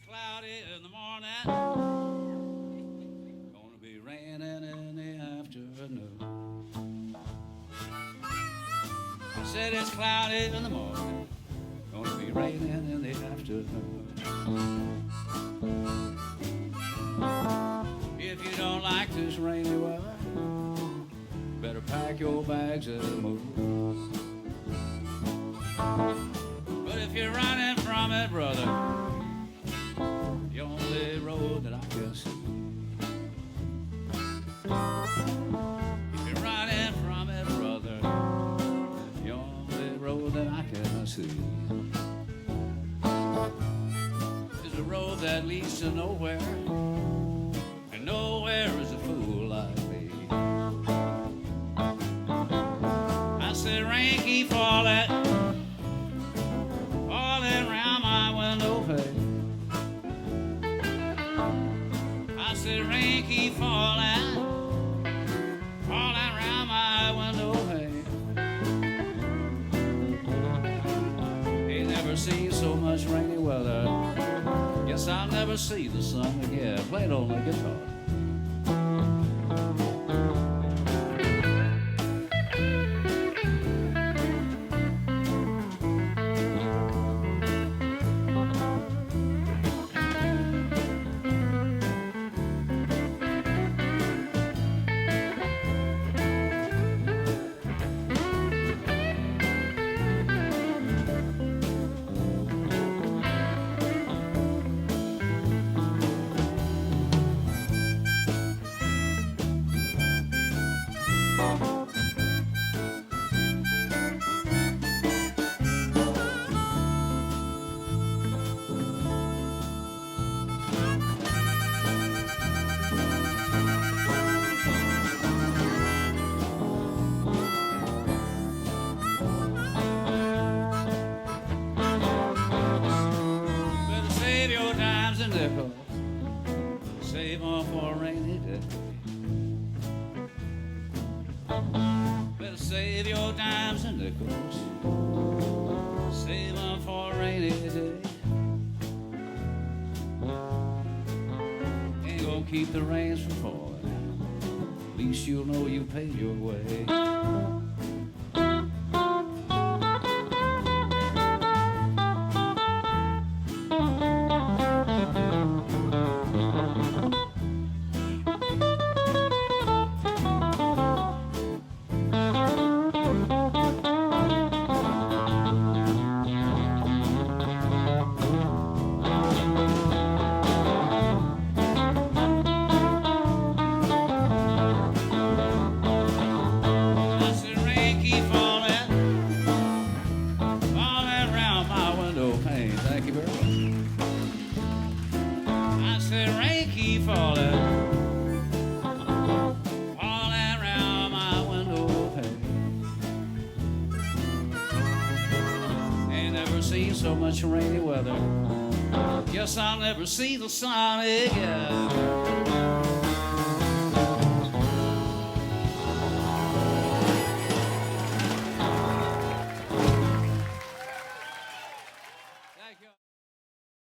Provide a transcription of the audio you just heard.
cloudy in the morning, gonna be raining in the afternoon. I said it's cloudy in the morning, gonna be raining in the afternoon. If you don't like this rainy weather, better pack your bags and move. But if you're running from it, brother, the only road that I can see. If you're running from it, brother, the only road that I can see is a road that leads to nowhere, and nowhere is a fool like me. I said rain keep falling, falling round my window pane. I said rain keep falling, falling round my window pane. Ain't never seen so much rainy weather. Guess I'll never see the sun again. Play it on the guitar. Save them for a rainy day. Better save your dimes and nickels. Save them for a rainy day. Ain't gonna keep the rains from falling. At least you'll know you paid your way. Thank you very much. I said rain keep falling, falling round my window pane. Ain't never seen so much rainy weather. Guess I'll never see the sun again.